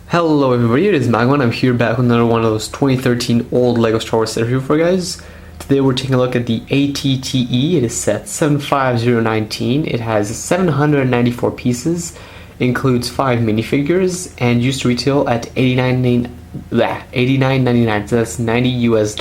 Hello everybody, it is MAGMA and I'm here back with another one of those 2013 old LEGO Star Wars set review for you guys. Today we're taking a look at the ATTE. It is set 75019. It has 794 pieces, includes 5 minifigures, and used to retail at $89.99, so that's $90 US.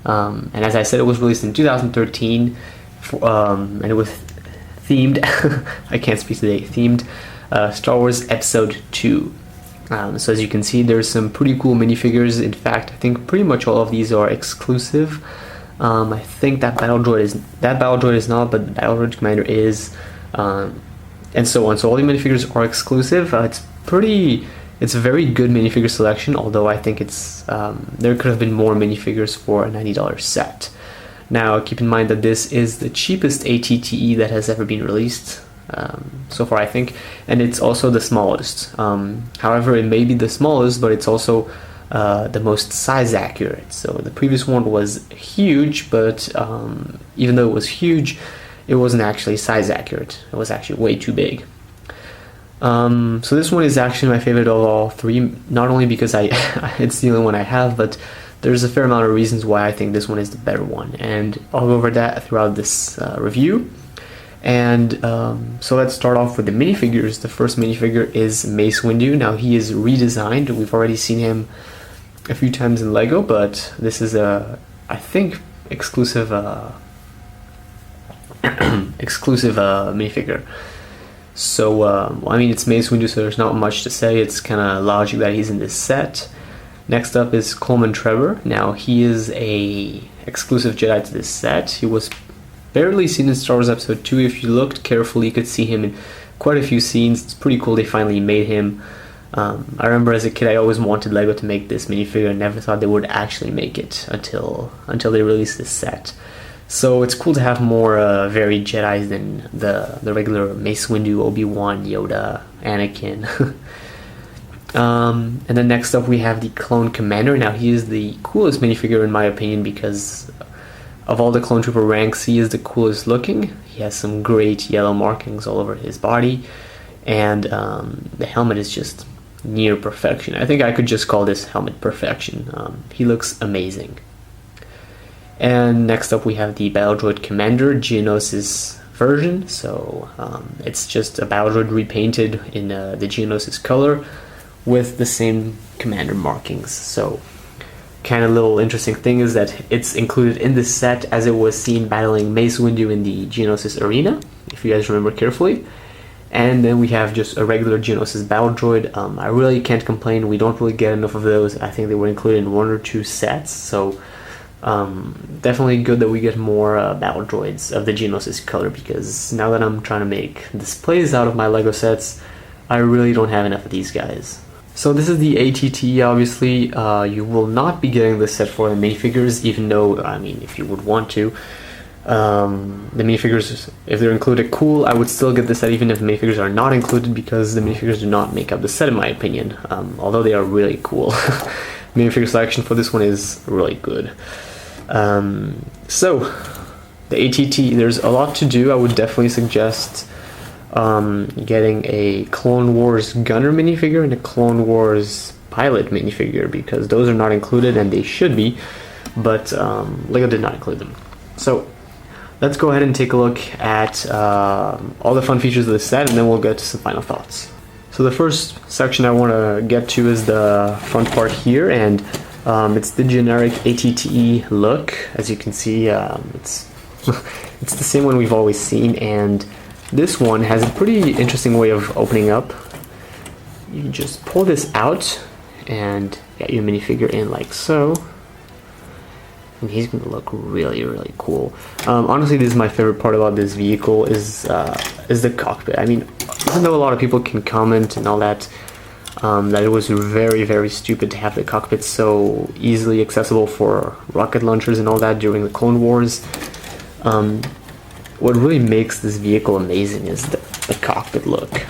And as I said, it was released in 2013, and it was themed, I can't speak today, themed Star Wars Episode 2. So as you can see, there's some pretty cool minifigures. In fact, I think pretty much all of these are exclusive. I think that battle droid is not, but the Droid Commander is, and so on. So all the minifigures are exclusive. It's a very good minifigure selection. Although I think it's there could have been more minifigures for a $90 set. Now keep in mind that this is the cheapest ATTE that has ever been released. So far I think, and it's also the smallest. However, it may be the smallest, but it's also the most size accurate. So the previous one was huge, but even though it was huge, it wasn't actually size accurate. It was actually way too big. So this one is actually my favorite of all three, not only because it's the only one I have, but there's a fair amount of reasons why I think this one is the better one, and I'll go over that throughout this review. And so let's start off with the minifigures. The first minifigure is Mace Windu. Now he is redesigned. We've already seen him a few times in LEGO, but this is I think, exclusive minifigure. So I mean, it's Mace Windu, so there's not much to say. It's kind of logic that he's in this set. Next up is Coleman Trebor. Now he is a exclusive Jedi to this set. He was barely seen in Star Wars Episode 2. If you looked carefully, you could see him in quite a few scenes. It's pretty cool they finally made him. I remember as a kid I always wanted LEGO to make this minifigure and never thought they would actually make it until they released this set. So it's cool to have more varied Jedis than the regular Mace Windu, Obi-Wan, Yoda, Anakin. And then next up we have the Clone Commander. Now he is the coolest minifigure in my opinion because of all the clone trooper ranks, he is the coolest looking. He has some great yellow markings all over his body, and the helmet is just near perfection. I think I could just call this helmet perfection. He looks amazing. And next up we have the Battle Droid Commander Geonosis version. So it's just a Battle Droid repainted in the Geonosis color with the same commander markings. So kind of little interesting thing is that it's included in this set as it was seen battling Mace Windu in the Geonosis arena, if you guys remember carefully. And then we have just a regular Geonosis battle droid. I really can't complain. We don't really get enough of those. I think they were included in 1 or 2 sets, so definitely good that we get more battle droids of the Geonosis color, because now that I'm trying to make displays out of my LEGO sets, I really don't have enough of these guys. So this is the ATTE. Obviously, you will not be getting this set for the minifigures, even though, I mean, if you would want to. The minifigures, if they're included, cool. I would still get this set even if the minifigures are not included, because the minifigures do not make up the set in my opinion, although they are really cool. Minifigure selection for this one is really good. So, the ATTE, there's a lot to do. I would definitely suggest getting a Clone Wars Gunner minifigure and a Clone Wars Pilot minifigure, because those are not included and they should be, but LEGO did not include them. So let's go ahead and take a look at all the fun features of the set, and then we'll get to some final thoughts. So the first section I want to get to is the front part here, and it's the generic ATTE look. As you can see, it's it's the same one we've always seen, and this one has a pretty interesting way of opening up. You just pull this out and get your minifigure in like so, and he's going to look really, really cool. Honestly, this is my favorite part about this vehicle is the cockpit. I mean, even though a lot of people can comment and all that, that it was very, very stupid to have the cockpit so easily accessible for rocket launchers and all that during the Clone Wars, what really makes this vehicle amazing is the cockpit look.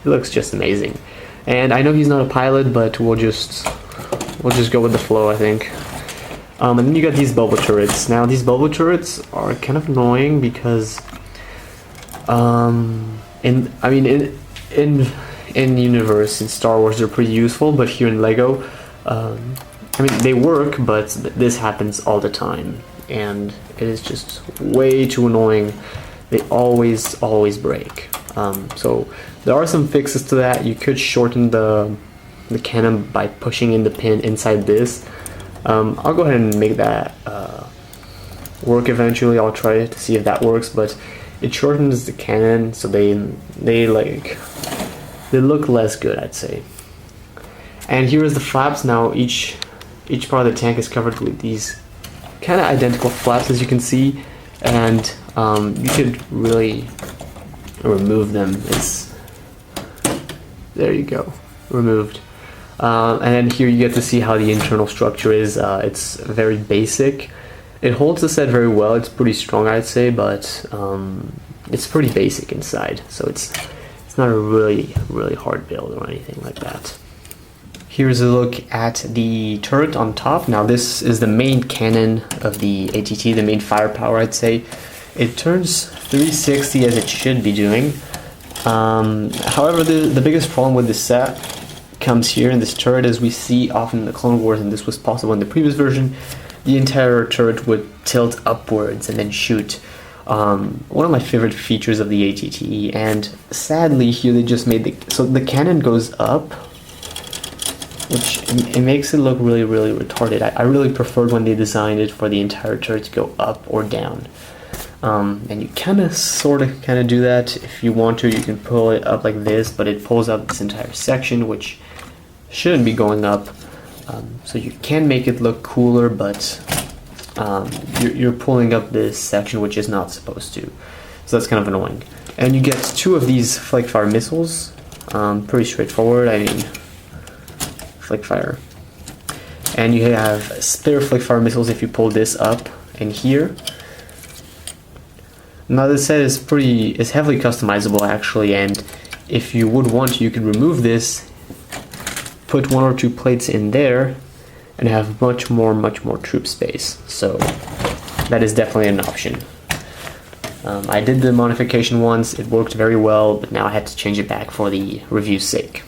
It looks just amazing. And I know he's not a pilot, but we'll just go with the flow, I think. And then you got these bubble turrets. Now these bubble turrets are kind of annoying because in universe, in Star Wars, they're pretty useful, but here in Lego, they work, but this happens all the time, and it is just way too annoying. They always break. So there are some fixes to that. You could shorten the cannon by pushing in the pin inside this. I'll go ahead and make that work eventually. I'll try it to see if that works, but it shortens the cannon, so they look less good, I'd say. And here is the flaps. Now each part of the tank is covered with these kind of identical flaps, as you can see, and you could really remove them. There you go, removed. And then here you get to see how the internal structure is. It's very basic. It holds the set very well. It's pretty strong, I'd say, but it's pretty basic inside, so it's not a really hard build or anything like that. Here's a look at the turret on top. Now this is the main cannon of the ATT, the main firepower, I'd say. It turns 360 as it should be doing. However, the biggest problem with this set comes here in this turret, as we see often in the Clone Wars, and this was possible in the previous version. The entire turret would tilt upwards and then shoot. One of my favorite features of the ATT, and sadly here they just made so the cannon goes up, which it makes it look really retarded. I really preferred when they designed it for the entire turret to go up or down. And you kind of do that. If you want to, you can pull it up like this, but it pulls up this entire section, which shouldn't be going up. So you can make it look cooler, but you're pulling up this section, which is not supposed to. So that's kind of annoying. And you get 2 of these flake fire missiles. Pretty straightforward. Flake fire. And you have spare flake fire missiles if you pull this up and here. Now this set is heavily customizable actually, and if you would want to, you could remove this, put 1 or 2 plates in there, and have much more troop space. So that is definitely an option. I did the modification once, it worked very well, but now I had to change it back for the review's sake.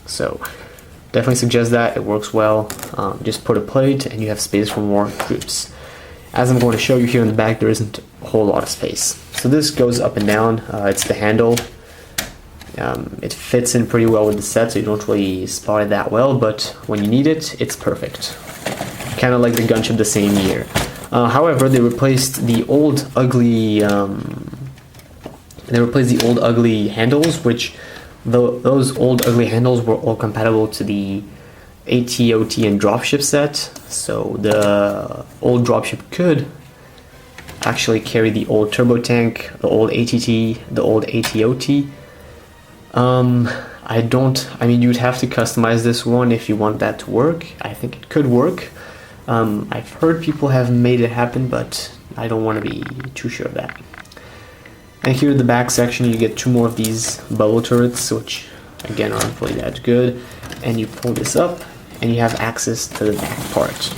So definitely suggest that, it works well. Just put a plate and you have space for more troops. As I'm going to show you here in the back, there isn't a whole lot of space. So this goes up and down, it's the handle. It fits in pretty well with the set, so you don't really spot it that well, but when you need it, it's perfect. Kind of like the gunship the same year. However, they replaced the old ugly handles, which those old ugly handles were all compatible to the ATOT and dropship set, so the old dropship could actually carry the old turbo tank, the old ATT, the old ATOT. You'd have to customize this one if you want that to work. I think it could work. I've heard people have made it happen, but I don't want to be too sure of that. And here in the back section, you get 2 more of these bubble turrets, which again aren't really that good. And you pull this up, and you have access to the back part.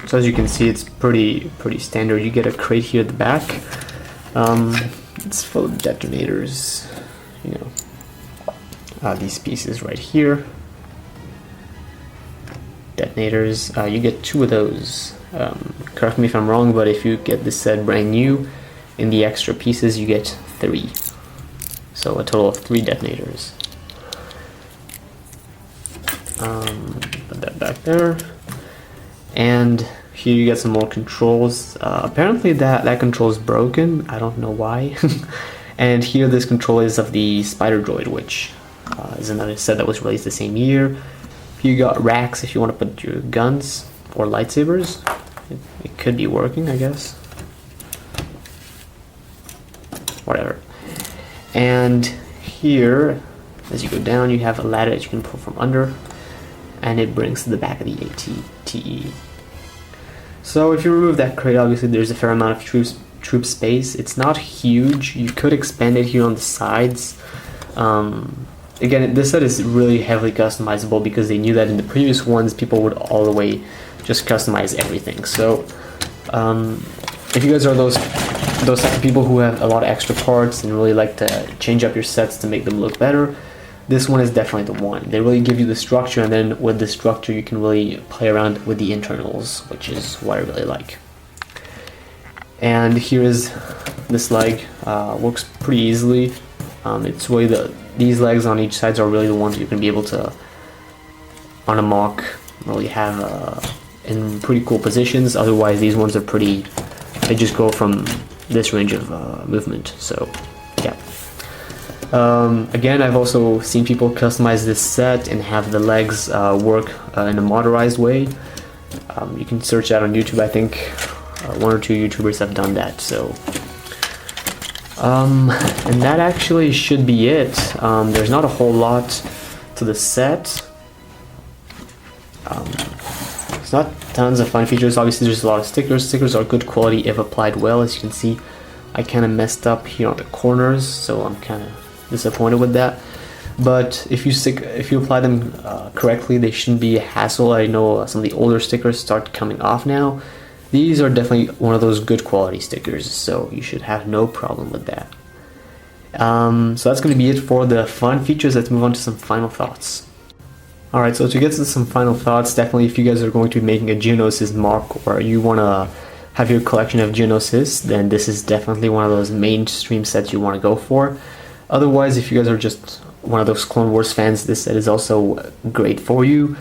So as you can see, it's pretty standard. You get a crate here at the back. It's full of detonators. These pieces right here. Detonators. You get 2 of those. Correct me if I'm wrong, but if you get this set brand new, in the extra pieces you get 3. So a total of 3 detonators. Put that back there. And here you get some more controls. Apparently that control is broken. I don't know why. And here this control is of the Spider Droid, which is another set that was released the same year. Here you got racks if you want to put your guns or lightsabers. It could be working, I guess. Whatever. And here, as you go down, you have a ladder that you can pull from under, and it brings to the back of the ATTE. So if you remove that crate, obviously there's a fair amount of troop space. It's not huge. You could expand it here on the sides, again, this set is really heavily customizable because they knew that in the previous ones people would all the way just customize everything. So if you guys are those type of people who have a lot of extra parts and really like to change up your sets to make them look better, this one is definitely the one. They really give you the structure, and then with the structure you can really play around with the internals, which is what I really like. And here is this leg. Works pretty easily. It's really these legs on each side are really the ones you can be able to, on a mock, really have in pretty cool positions. Otherwise these ones are pretty, they just go from this range of movement. So yeah. Again, I've also seen people customize this set and have the legs work in a motorized way. You can search that on YouTube. I think one or two YouTubers have done that. So and that actually should be it. There's not a whole lot to the set. It's not tons of fun features. Obviously there's a lot of stickers. Stickers are good quality if applied well. As you can see, I kind of messed up here on the corners, so I'm kind of disappointed with that. But if you apply them correctly, they shouldn't be a hassle. I know some of the older stickers start coming off now. These are definitely one of those good quality stickers, so you should have no problem with that. So that's going to be it for the fun features. Let's move on to some final thoughts. Alright, so to get to some final thoughts, definitely if you guys are going to be making a Geonosis mock, or you want to have your collection of Geonosis, then this is definitely one of those mainstream sets you want to go for. Otherwise, if you guys are just one of those Clone Wars fans, this set is also great for you.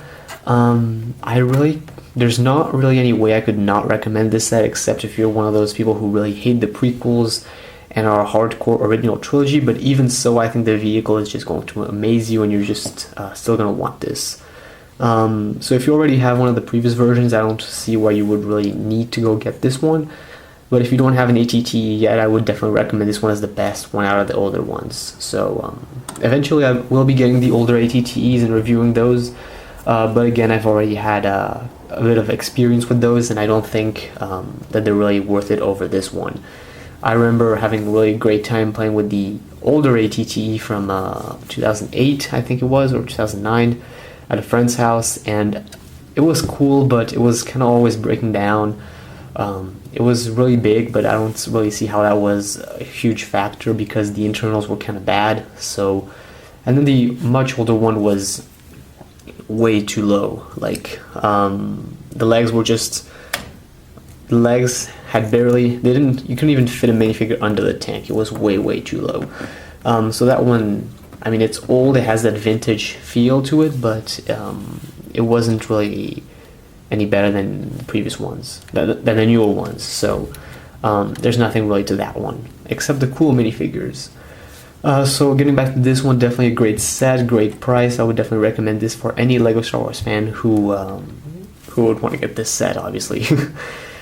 There's not really any way I could not recommend this set, except if you're one of those people who really hate the prequels and are a hardcore original trilogy. But even so, I think the vehicle is just going to amaze you, and you're just still going to want this. So if you already have one of the previous versions, I don't see why you would really need to go get this one. But if you don't have an ATTE yet, I would definitely recommend this one as the best one out of the older ones. So eventually I will be getting the older ATTEs and reviewing those. But again, I've already had a bit of experience with those, and I don't think that they're really worth it over this one. I remember having a really great time playing with the older ATTE from 2008, I think it was, or 2009, at a friend's house, and it was cool, but it was kind of always breaking down. It was really big, but I don't really see how that was a huge factor because the internals were kind of bad. So, and then the much older one was way too low. Like the legs were just, the legs had barely, you couldn't even fit a minifigure under the tank. It was way too low. So that one, I mean, it's old, it has that vintage feel to it, but it wasn't really any better than the previous ones, than the newer ones. So there's nothing really to that one except the cool minifigures. So getting back to this one, definitely a great set, great price. I would definitely recommend this for any Lego Star Wars fan who would want to get this set, obviously.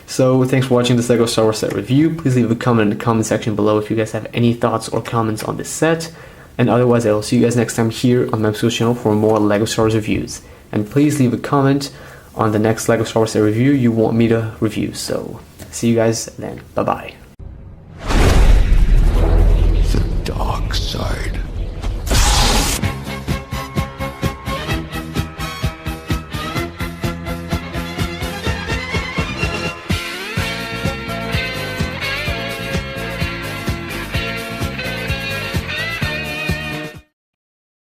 So thanks for watching this Lego Star Wars set review. Please leave a comment in the comment section below if you guys have any thoughts or comments on this set. And otherwise, I will see you guys next time here on my channel for more Lego Star Wars reviews. And please leave a comment on the next Lego Star Wars set review you want me to review. So see you guys then. Bye bye.